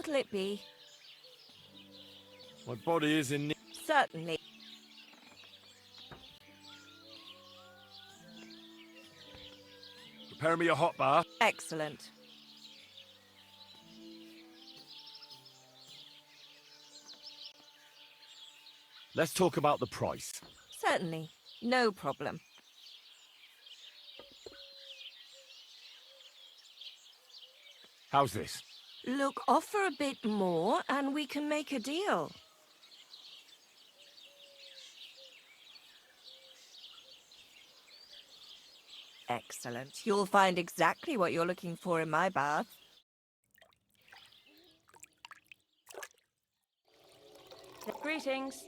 What'll it be? My body is in need. Certainly. Prepare me a hot bath. Excellent. Let's talk about the price. Certainly. No problem. How's this? Look, offer a bit more and we can make a deal. Excellent. You'll find exactly what you're looking for in my bath. Greetings.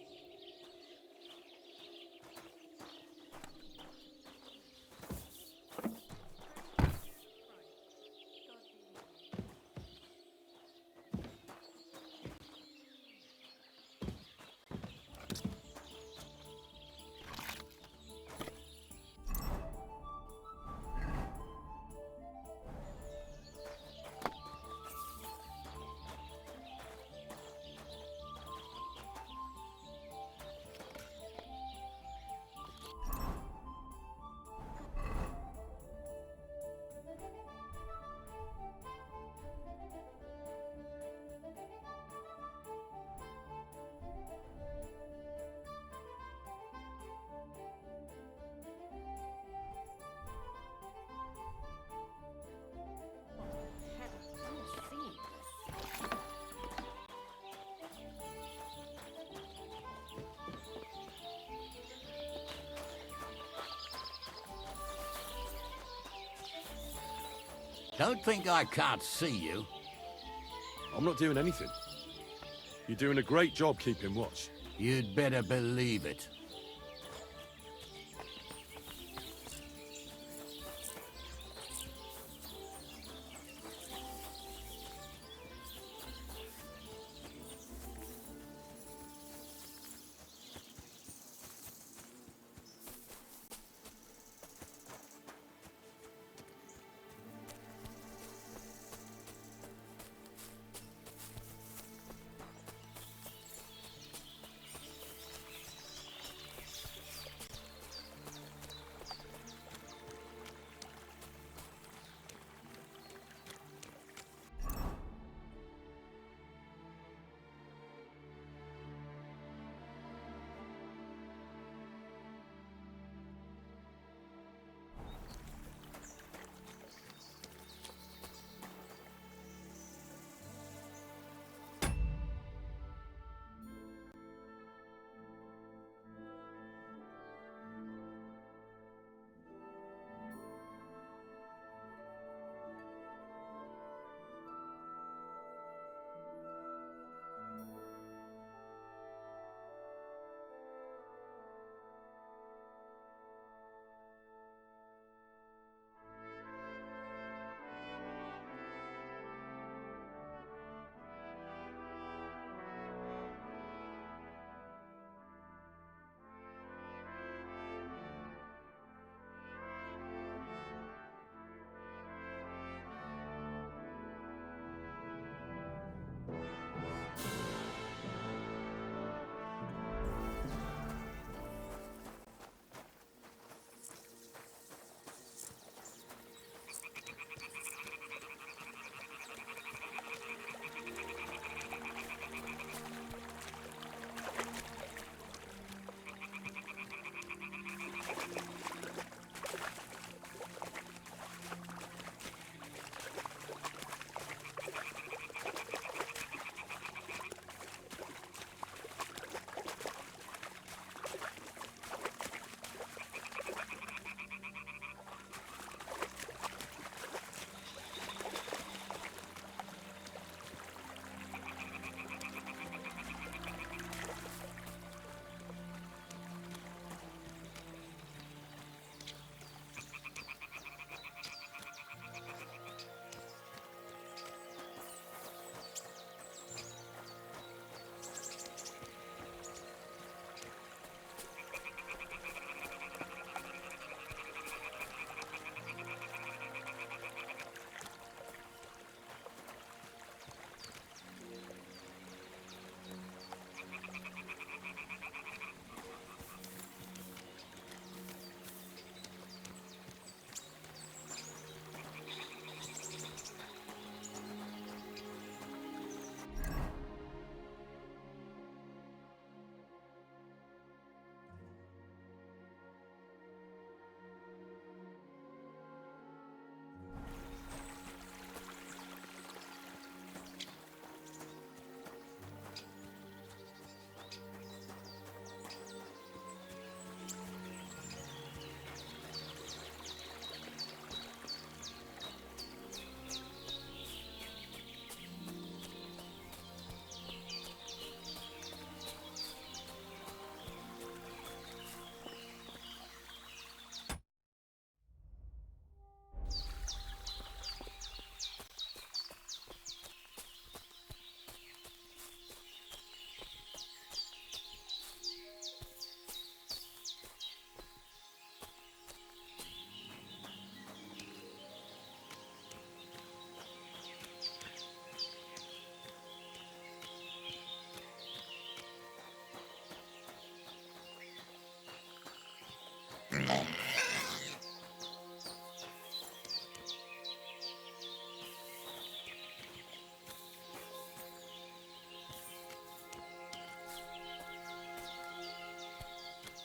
Don't think I can't see you. I'm not doing anything. You're doing a great job keeping watch. You'd better believe it.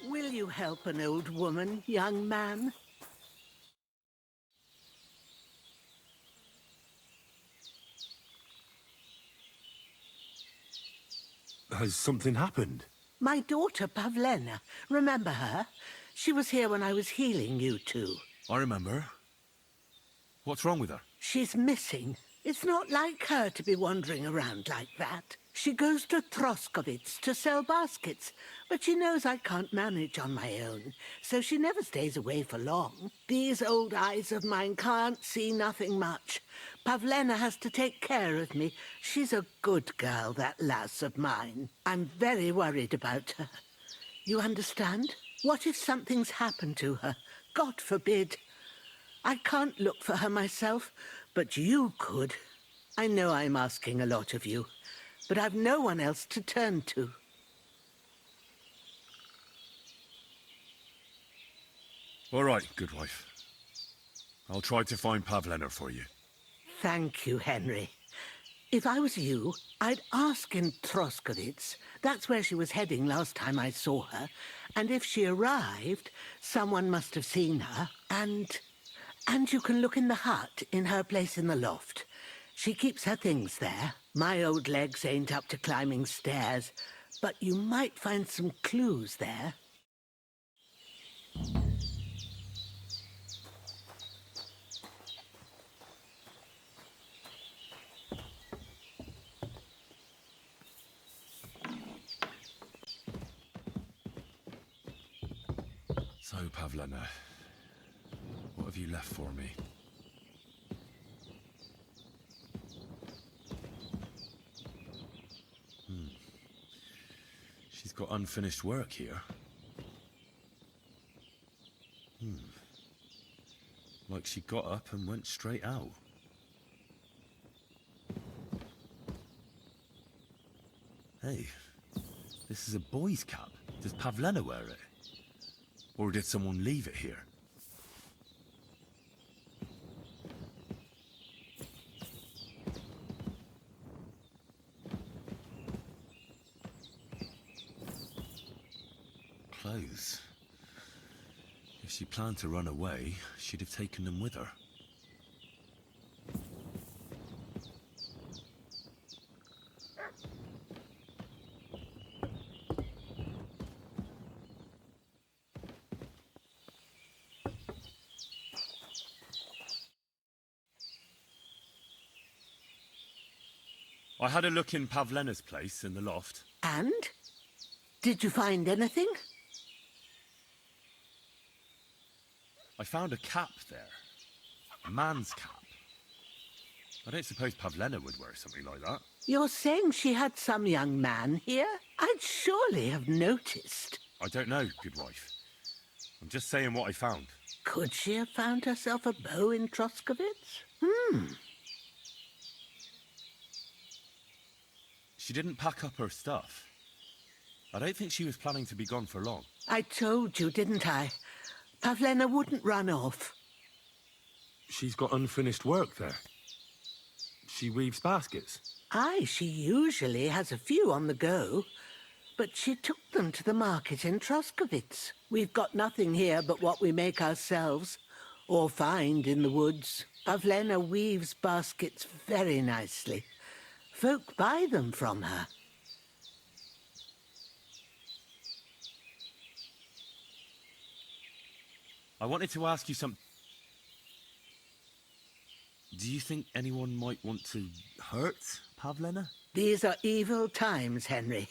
Will you help an old woman, young man? Has something happened? My daughter, Pavlena. Remember her? She was here when I was healing you two. I remember. What's wrong with her? She's missing. It's not like her to be wandering around like that. She goes to Troskovitz to sell baskets, but she knows I can't manage on my own, so she never stays away for long. These old eyes of mine can't see nothing much. Pavlena has to take care of me. She's a good girl, that lass of mine. I'm very worried about her. You understand? What if something's happened to her? God forbid. I can't look for her myself, but you could. I know I'm asking a lot of you, but I've no one else to turn to. All right, good wife. I'll try to find Pavlena for you. Thank you, Henry. If I was you, I'd ask in Troskovitz. That's where she was heading last time I saw her. And if she arrived, someone must have seen her. And you can look in the hut in her place in the loft. She keeps her things there. My old legs ain't up to climbing stairs, but you might find some clues there. So, Pavlena, what have you left for me? She's got unfinished work here. Like she got up and went straight out. Hey, this is a boy's cap. Does Pavlena wear it? Or did someone leave it here? Clothes. If she planned to run away, she'd have taken them with her. I had a look in Pavlena's place in the loft. And? Did you find anything? I found a cap there. A man's cap. I don't suppose Pavlena would wear something like that. You're saying she had some young man here? I'd surely have noticed. I don't know, good wife. I'm just saying what I found. Could she have found herself a beau in Troskovitz? She didn't pack up her stuff. I don't think she was planning to be gone for long. I told you, didn't I? Pavlena wouldn't run off. She's got unfinished work there. She weaves baskets. Aye, she usually has a few on the go. But she took them to the market in Troskovitz. We've got nothing here but what we make ourselves, or find in the woods. Pavlena weaves baskets very nicely. Folk buy them from her. I wanted to ask you something. Do you think anyone might want to hurt Pavlena? These are evil times, Henry.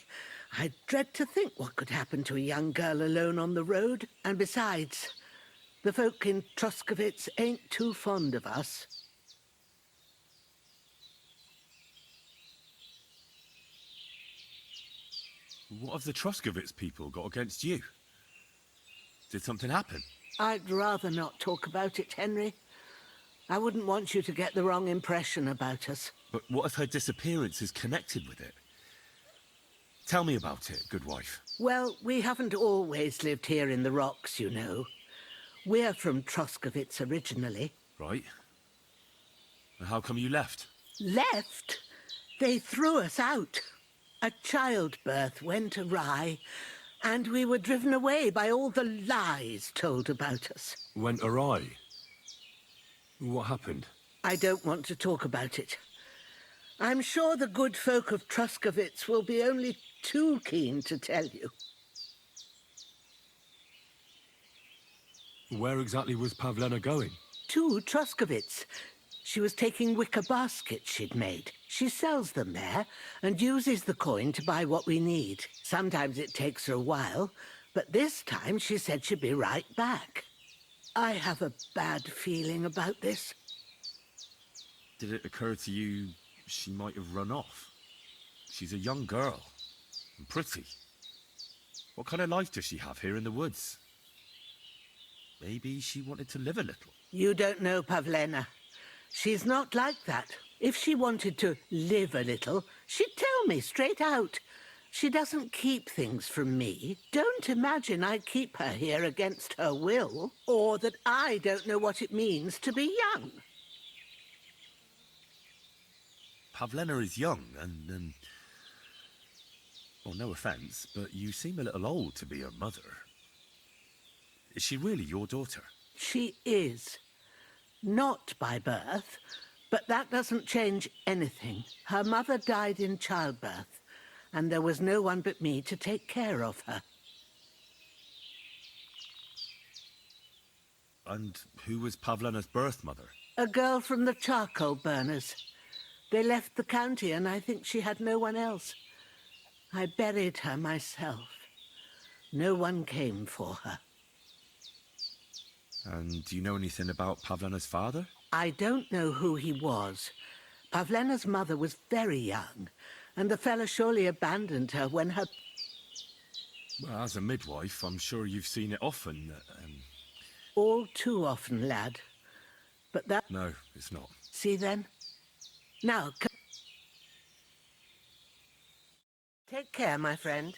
I dread to think what could happen to a young girl alone on the road. And besides, the folk in Troskovitz ain't too fond of us. What have the Troskovitz people got against you? Did something happen? I'd rather not talk about it, Henry. I wouldn't want you to get the wrong impression about us. But what if her disappearance is connected with it? Tell me about it, good wife. Well, we haven't always lived here in the rocks, you know. We're from Troskovitz originally. Right. And how come you left? Left? They threw us out. A childbirth went awry, and we were driven away by all the lies told about us. Went awry? What happened? I don't want to talk about it. I'm sure the good folk of Troskovitz will be only too keen to tell you. Where exactly was Pavlena going? To Troskovitz. She was taking wicker baskets she'd made. She sells them there and uses the coin to buy what we need. Sometimes it takes her a while, but this time she said she'd be right back. I have a bad feeling about this. Did it occur to you she might have run off? She's a young girl. And pretty. What kind of life does she have here in the woods? Maybe she wanted to live a little. You don't know Pavlena. She's not like that. If she wanted to live a little, she'd tell me straight out. She doesn't keep things from me. Don't imagine I keep her here against her will, or that I don't know what it means to be young. Pavlena is young and, well, no offence, but you seem a little old to be her mother. Is she really your daughter? She is. Not by birth, but that doesn't change anything. Her mother died in childbirth, and there was no one but me to take care of her. And who was Pavlena's birth mother? A girl from the charcoal burners. They left the county, and I think she had no one else. I buried her myself. No one came for her. And do you know anything about Pavlena's father? I don't know who he was. Pavlena's mother was very young, and the fella surely abandoned her when her... Well, as a midwife, I'm sure you've seen it often. All too often, lad. But that... No, it's not. See then? Now, take care, my friend.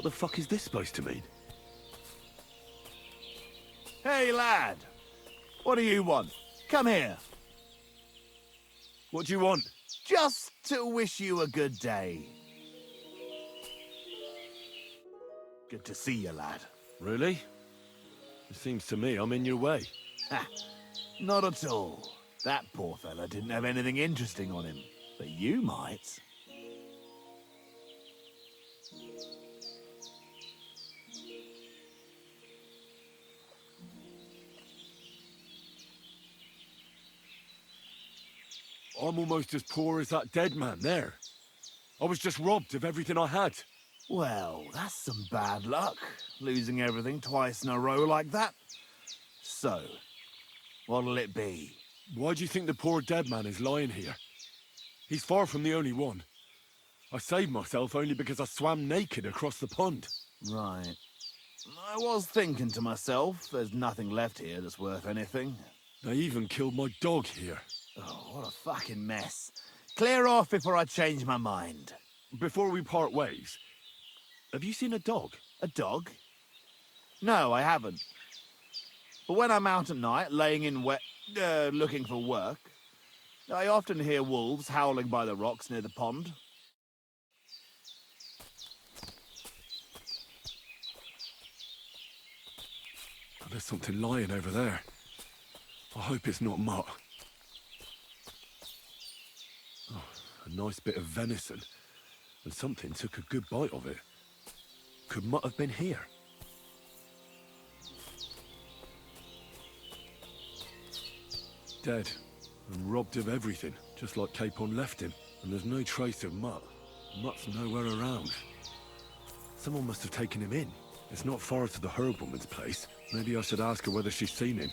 What the fuck is this supposed to mean? Hey, lad. What do you want? Come here. What do you want? Just to wish you a good day. Good to see you, lad. Really? It seems to me I'm in your way. Ha! Not at all. That poor fella didn't have anything interesting on him. But you might. I'm almost as poor as that dead man there. I was just robbed of everything I had. Well, that's some bad luck, losing everything twice in a row like that. So, what'll it be? Why do you think the poor dead man is lying here? He's far from the only one. I saved myself only because I swam naked across the pond. Right. I was thinking to myself, there's nothing left here that's worth anything. They even killed my dog here. Oh, what a fucking mess. Clear off before I change my mind. Before we part ways, have you seen a dog? A dog? No, I haven't. But when I'm out at night, laying in wet, looking for work, I often hear wolves howling by the rocks near the pond. Oh, there's something lying over there. I hope it's not mutt. Oh, a nice bit of venison. And something took a good bite of it. Could mutt have been here? Dead. And robbed of everything, just like Capon left him. And there's no trace of Mutt. Mutt's nowhere around. Someone must have taken him in. It's not far to the herb woman's place. Maybe I should ask her whether she's seen him.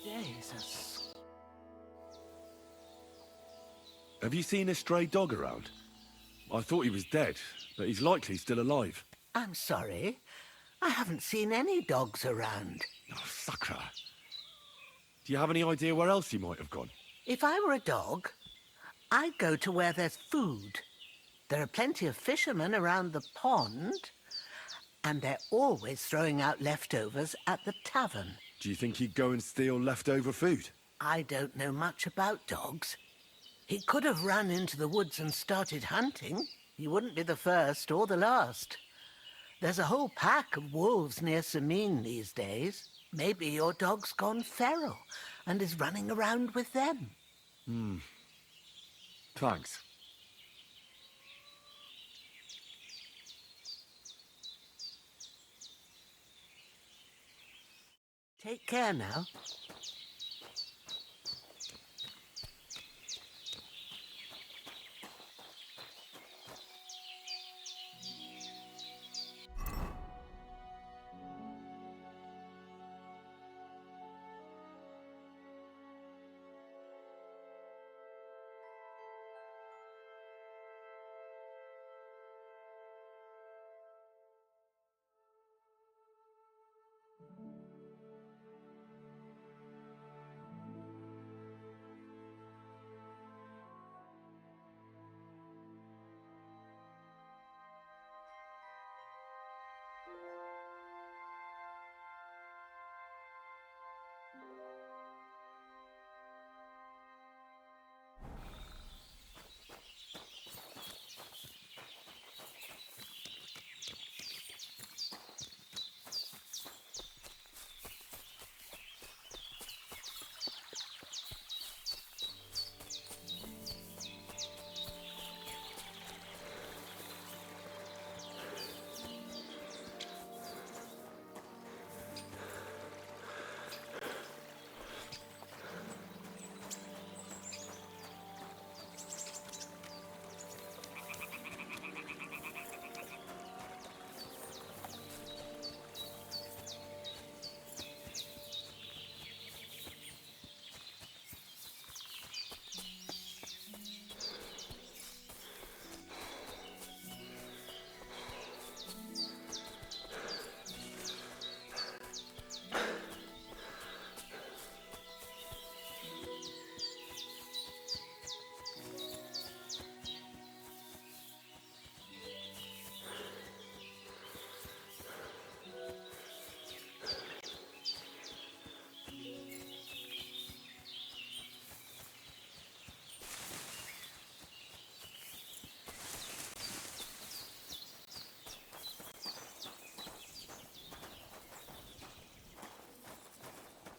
Jesus. Have you seen a stray dog around? I thought he was dead, but he's likely still alive. I'm sorry. I haven't seen any dogs around. Oh, sucker. Do you have any idea where else he might have gone? If I were a dog, I'd go to where there's food. There are plenty of fishermen around the pond, and they're always throwing out leftovers at the tavern. Do you think he'd go and steal leftover food? I don't know much about dogs. He could have run into the woods and started hunting. He wouldn't be the first or the last. There's a whole pack of wolves near Samine these days. Maybe your dog's gone feral and is running around with them. Thanks. Take care now.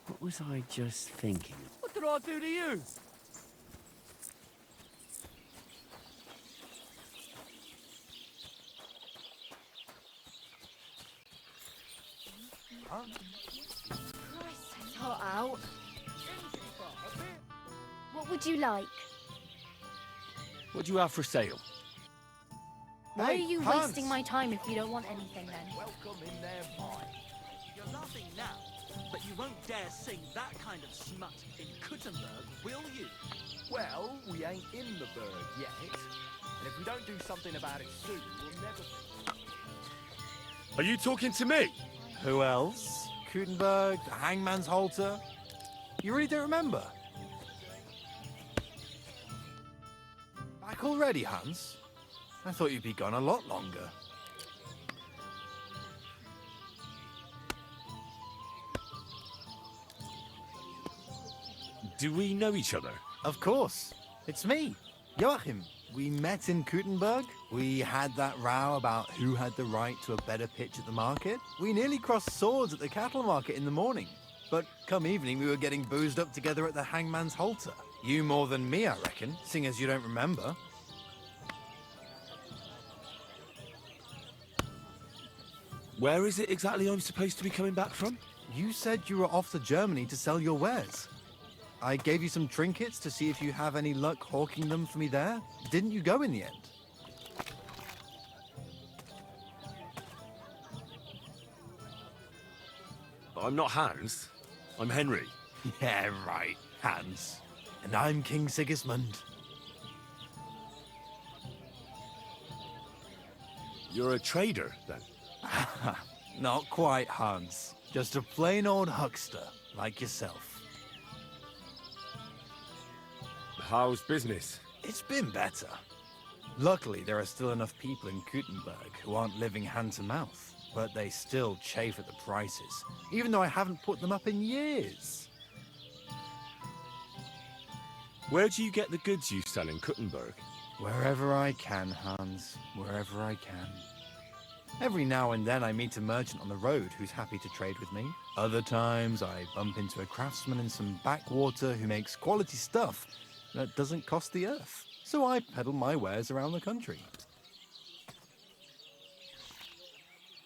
What was I just thinking? What did I do to you? Christ, it's hot out. What would you like? What do you have for sale? Why are Hey, you Hans. wasting my time if you don't want anything then? Welcome in their mind. You're laughing now, but you won't dare sing that kind of smut in Kuttenberg, will you? Well, we ain't in the bird yet. And if we don't do something about it soon, we'll never... Are you talking to me? Who else? Kuttenberg, the Hangman's Halter? You really don't remember? Back already, Hans? I thought you'd be gone a lot longer. Do we know each other? Of course. It's me, Joachim. We met in Kuttenberg. We had that row about who had the right to a better pitch at the market. We nearly crossed swords at the cattle market in the morning. But come evening, we were getting boozed up together at the Hangman's Halter. You more than me, I reckon, seeing as you don't remember. Where is it exactly I'm supposed to be coming back from? You said you were off to Germany to sell your wares. I gave you some trinkets to see if you have any luck hawking them for me there. Didn't you go in the end? I'm not Hans. I'm Henry. Yeah, right, Hans. And I'm King Sigismund. You're a trader, then? Not quite, Hans. Just a plain old huckster, like yourself. How's business? It's been better. Luckily, there are still enough people in Kuttenberg who aren't living hand to mouth, but they still chafe at the prices, even though I haven't put them up in years. Where do you get the goods you sell in Kuttenberg? Wherever I can, Hans. Wherever I can. Every now and then I meet a merchant on the road who's happy to trade with me. Other times I bump into a craftsman in some backwater who makes quality stuff that doesn't cost the earth. So I peddle my wares around the country.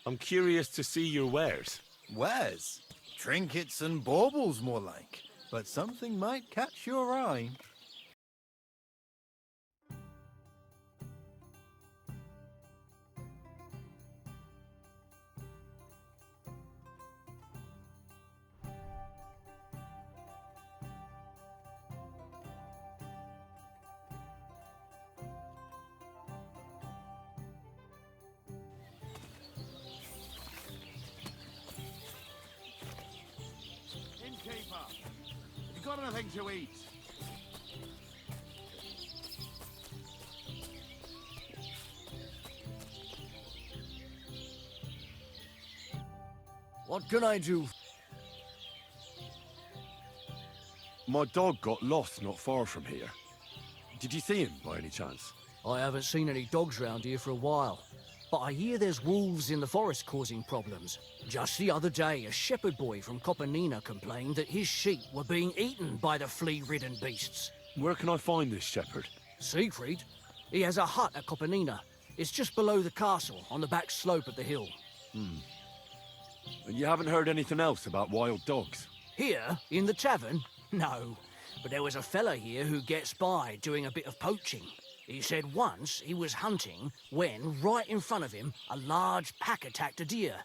I'm curious to see your wares. Wares? Trinkets and baubles, more like. But something might catch your eye. Innkeeper, you got anything to eat? What can I do? My dog got lost not far from here. Did you see him by any chance? I haven't seen any dogs round here for a while, but I hear there's wolves in the forest causing problems. Just the other day, a shepherd boy from Kopanina complained that his sheep were being eaten by the flea-ridden beasts. Where can I find this shepherd? Siegfried? He has a hut at Kopanina. It's just below the castle, on the back slope of the hill. And you haven't heard anything else about wild dogs? Here, in the tavern? No. But there was a fella here who gets by doing a bit of poaching. He said once he was hunting when, right in front of him, a large pack attacked a deer.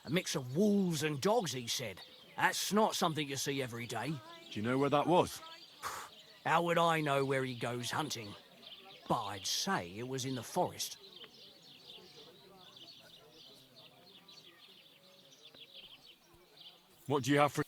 A mix of wolves and dogs, he said. That's not something you see every day. Do you know where that was? How would I know where he goes hunting? But I'd say it was in the forest. What do you have for...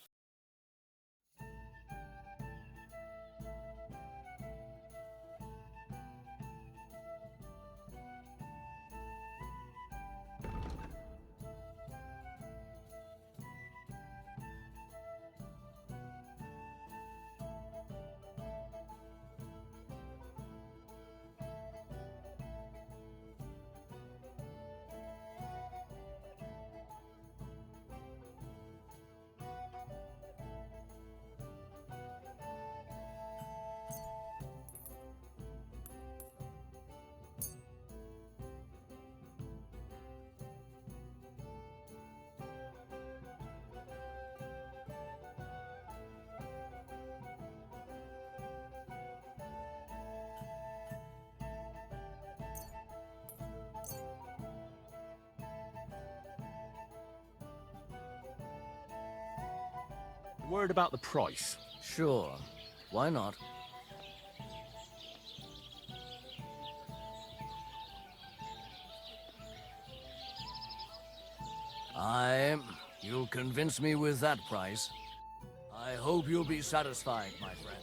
Word about the price. Sure. Why not? You'll convince me with that price. I hope you'll be satisfied, my friend.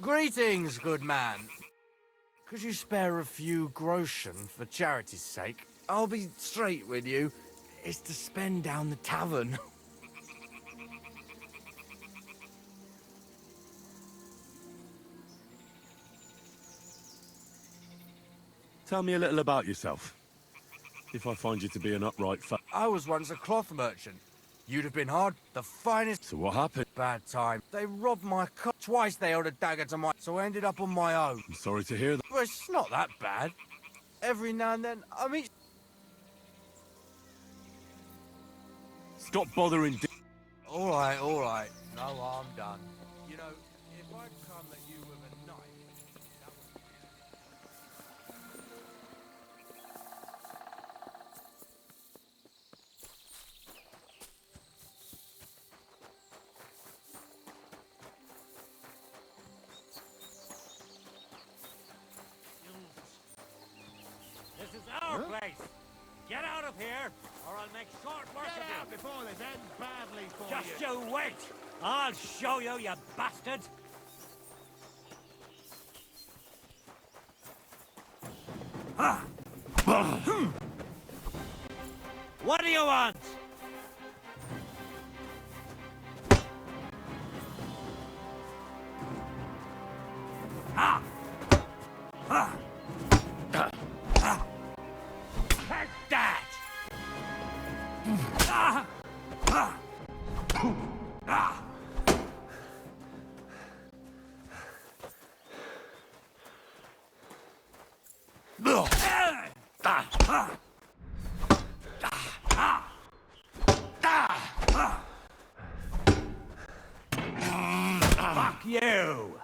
Greetings, good man. Could you spare a few groschen for charity's sake? I'll be straight with you. It's to spend down the tavern. Tell me a little about yourself. If I find you to be an upright I was once a cloth merchant. You'd have been hard, the finest. So what happened? Bad time. They robbed my car. Twice they held a dagger to my... So I ended up on my own. I'm sorry to hear that. Well, it's not that bad. Every now and then, I mean... Stop bothering... All right. No, I'm done. You know, if I... our place. Get out of here, or I'll make short work of you. before this ends badly for Just you wait. I'll show you, you bastard. What do you want? Take that! Fuck you!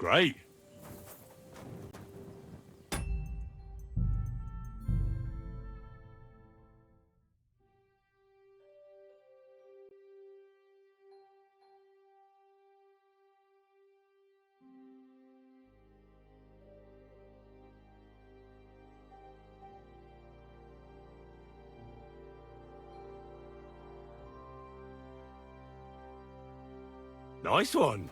Great. Nice one.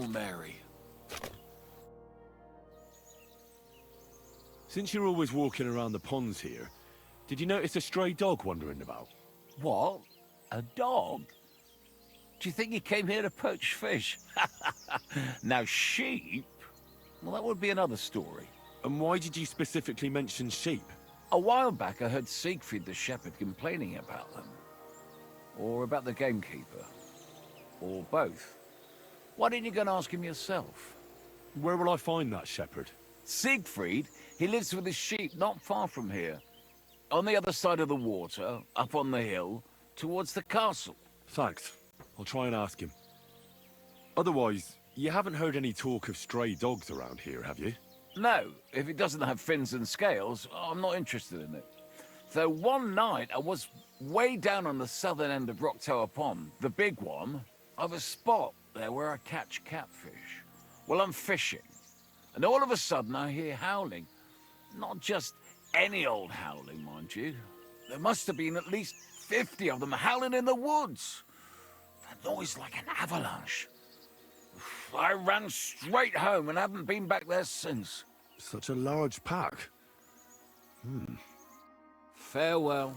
Hail Mary. Since you're always walking around the ponds here, did you notice a stray dog wandering about? What? A dog? Do you think he came here to poach fish? Now, sheep? Well, that would be another story. And why did you specifically mention sheep? A while back, I heard Siegfried the shepherd complaining about them. Or about the gamekeeper. Or both. Why didn't you go and ask him yourself? Where will I find that shepherd? Siegfried? He lives with his sheep not far from here. On the other side of the water, up on the hill, towards the castle. Thanks. I'll try and ask him. Otherwise, you haven't heard any talk of stray dogs around here, have you? No, if it doesn't have fins and scales, I'm not interested in it. Though one night I was way down on the southern end of Rock Tower Pond, the big one. I've a spot there where I catch catfish. Well, I'm fishing, and all of a sudden I hear howling. Not just any old howling, mind you. There must have been at least 50 of them howling in the woods. That noise like an avalanche. I ran straight home and haven't been back there since. Such a large pack. Farewell.